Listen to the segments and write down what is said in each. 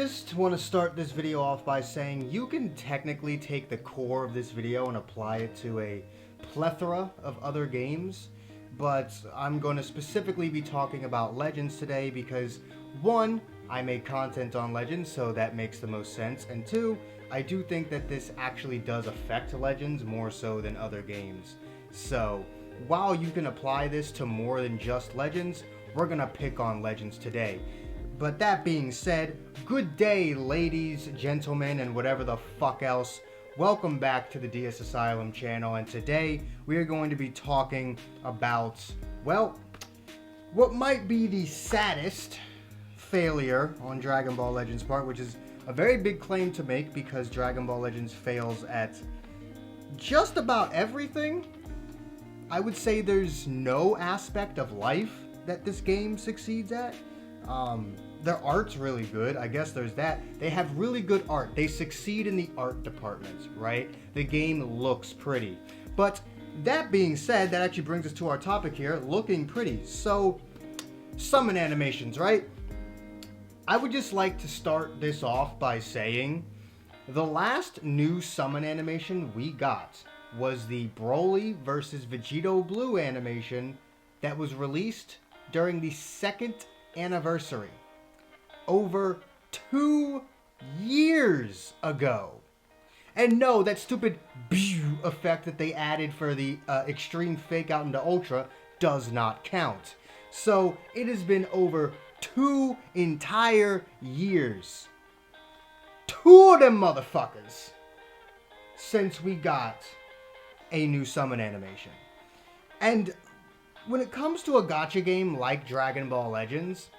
just want to start this video off by saying you can technically take the core of this video and apply it to a plethora of other games, but I'm going to specifically be talking about Legends today because, one, I make content on Legends, so that makes the most sense, and two, I do think that this actually does affect Legends more so than other games. So, while you can apply this to more than just Legends, we're going to pick on Legends today. But that being said, good day, ladies, gentlemen, and whatever the fuck else. Welcome back to the DS Asylum channel, and today we are going to be talking about, well, what might be the saddest failure on Dragon Ball Legends part, which is a very big claim to make because Dragon Ball Legends fails at just about everything. I would say there's no aspect of life that this game succeeds at. Their art's really good. I guess there's that. They have really good art. They succeed in the art department, right? The game looks pretty. But that being said, that actually brings us to our topic here, looking pretty. So, summon animations, right? I would just like to start this off by saying the last new summon animation we got was the Broly versus Vegito Blue animation that was released during the 2nd anniversary. Over 2 years ago. And no, that stupid effect that they added for the extreme fake out into Ultra does not count. So it has been over 2 entire years. 2 of them motherfuckers since we got a new summon animation. And when it comes to a gacha game like Dragon Ball Legends,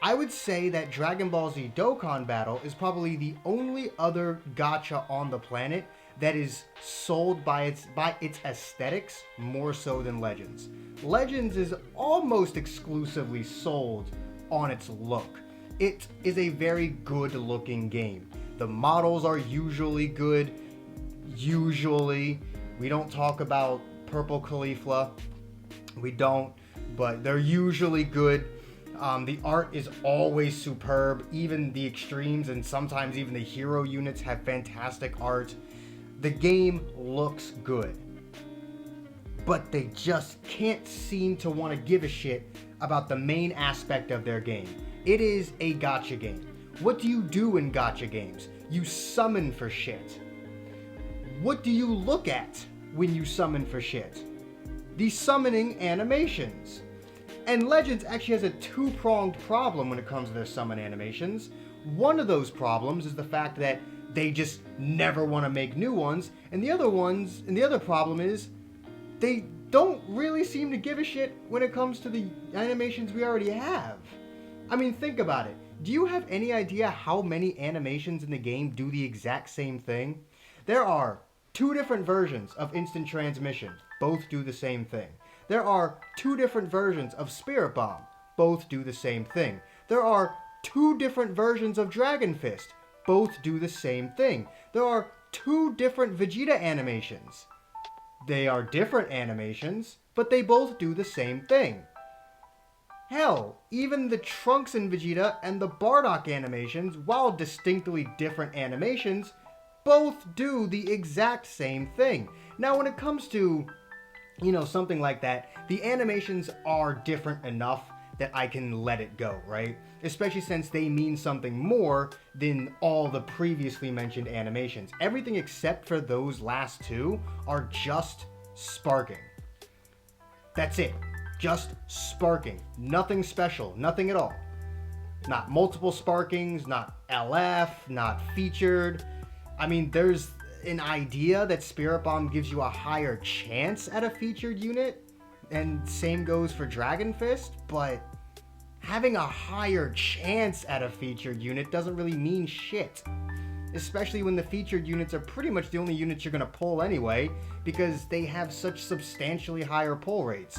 I would say that Dragon Ball Z Dokkan Battle is probably the only other gacha on the planet that is sold by its aesthetics more so than Legends. Legends is almost exclusively sold on its look. It is a very good looking game. The models are usually good. Usually. We don't talk about Purple Caulifla. We don't, but they're usually good. The art is always superb. Even the extremes and sometimes even the hero units have fantastic art. The game looks good. But they just can't seem to want to give a shit about the main aspect of their game. It is a gacha game. What do you do in gacha games? You summon for shit. What do you look at when you summon for shit? The summoning animations. And Legends actually has a two-pronged problem when it comes to their summon animations. One of those problems is the fact that they just never want to make new ones, and the other problem is they don't really seem to give a shit when it comes to the animations we already have. I mean, think about it. Do you have any idea how many animations in the game do the exact same thing? There are 2 different versions of instant transmission. Both do the same thing. There are 2 different versions of Spirit Bomb. Both do the same thing. There are 2 different versions of Dragon Fist. Both do the same thing. There are 2 different Vegeta animations. They are different animations, but they both do the same thing. Hell, even the Trunks and Vegeta and the Bardock animations, while distinctly different animations, both do the exact same thing. Now, when it comes to, something like that, the animations are different enough that I can let it go, right? Especially since they mean something more than all the previously mentioned animations. Everything except for those last 2 are just sparking. That's it. Just sparking. Nothing special. Nothing at all. Not multiple sparkings, not LF, not featured. I mean, there's an idea that Spirit Bomb gives you a higher chance at a featured unit, and same goes for Dragon Fist, but having a higher chance at a featured unit doesn't really mean shit. Especially when the featured units are pretty much the only units you're going to pull anyway, because they have such substantially higher pull rates.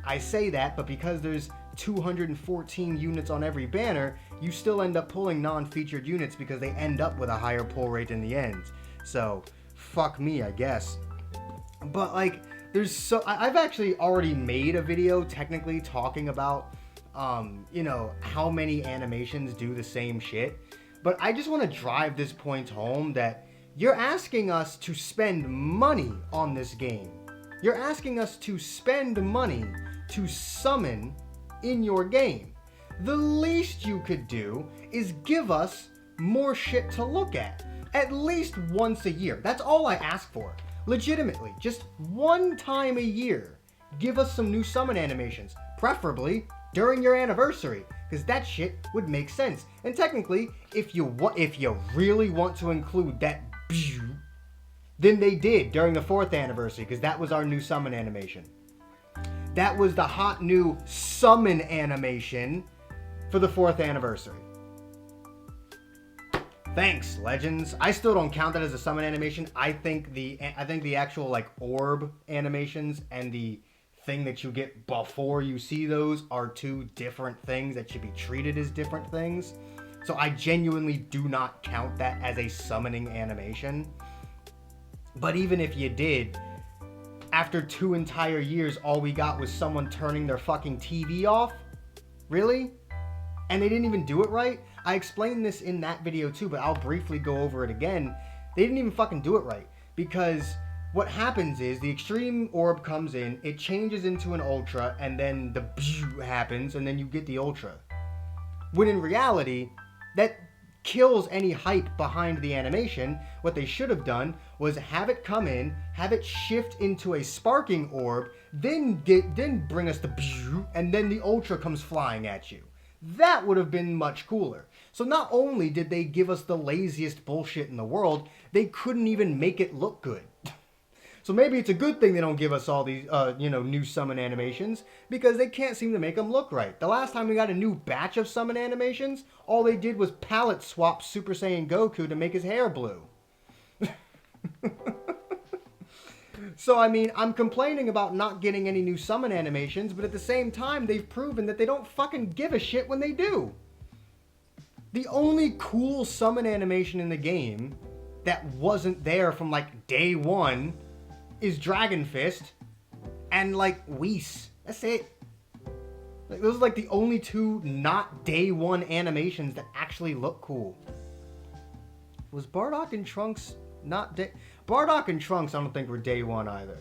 I say that, but because there's 214 units on every banner, you still end up pulling non-featured units because they end up with a higher pull rate in the end. So, fuck me, I guess. But, I've actually already made a video technically talking about, how many animations do the same shit. But I just want to drive this point home that you're asking us to spend money on this game. You're asking us to spend money to summon in your game. The least you could do is give us more shit to look at least once a year. That's all I ask for. Legitimately, just one time a year, give us some new summon animations, preferably during your anniversary, because that shit would make sense. And technically, if you really want to include that, then they did during the 4th anniversary, because that was our new summon animation. That was the hot new summon animation for the 4th anniversary. Thanks, Legends. I still don't count that as a summon animation. I think the actual like orb animations and the thing that you get before you see those are two different things that should be treated as different things. So I genuinely do not count that as a summoning animation. But even if you did, after 2 entire years, all we got was someone turning their fucking TV off? Really? And they didn't even do it right? I explained this in that video too, but I'll briefly go over it again. They didn't even fucking do it right. Because what happens is the extreme orb comes in, it changes into an ultra, and then the happens, and then you get the ultra. When in reality, that kills any hype behind the animation. What they should have done was have it come in, have it shift into a sparking orb, then bring us the and then the ultra comes flying at you. That would have been much cooler. So not only did they give us the laziest bullshit in the world, they couldn't even make it look good. So maybe it's a good thing they don't give us all these, new summon animations, because they can't seem to make them look right. The last time we got a new batch of summon animations, all they did was palette swap Super Saiyan Goku to make his hair blue. So, I mean, I'm complaining about not getting any new summon animations, but at the same time, they've proven that they don't fucking give a shit when they do. The only cool summon animation in the game that wasn't there from, like, day one is Dragon Fist and, like, Whis. That's it. Like, those are, like, the only 2 not day one animations that actually look cool. Was Bardock and Trunks not day... Bardock and Trunks I don't think were day one either.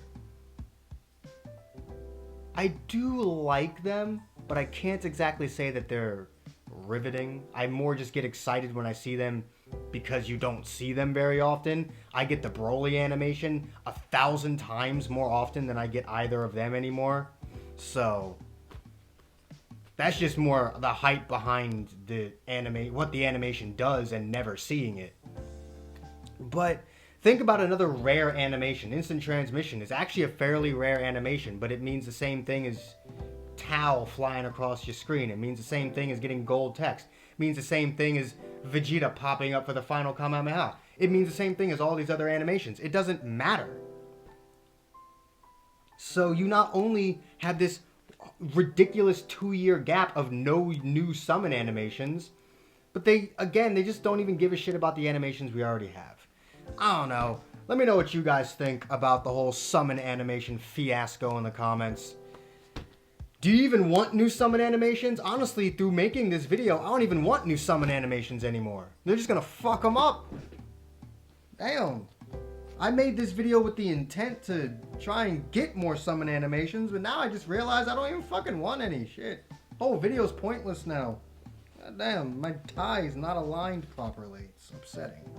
I do like them, but I can't exactly say that they're riveting. I more just get excited when I see them because you don't see them very often. I get the Broly animation 1,000 times more often than I get either of them anymore. So that's just more the hype behind the what the animation does and never seeing it. But think about another rare animation. Instant transmission is actually a fairly rare animation, but it means the same thing as Tau flying across your screen. It means the same thing as getting gold text. It means the same thing as Vegeta popping up for the final Kamehameha. It means the same thing as all these other animations. It doesn't matter. So you not only have this ridiculous 2-year gap of no new summon animations, but they just don't even give a shit about the animations we already have. I don't know. Let me know what you guys think about the whole summon animation fiasco in the comments. Do you even want new summon animations? Honestly, through making this video, I don't even want new summon animations anymore. They're just gonna fuck them up. Damn. I made this video with the intent to try and get more summon animations, but now I just realized I don't even fucking want any. Shit. Whole video's pointless now. God damn, my tie is not aligned properly. It's upsetting.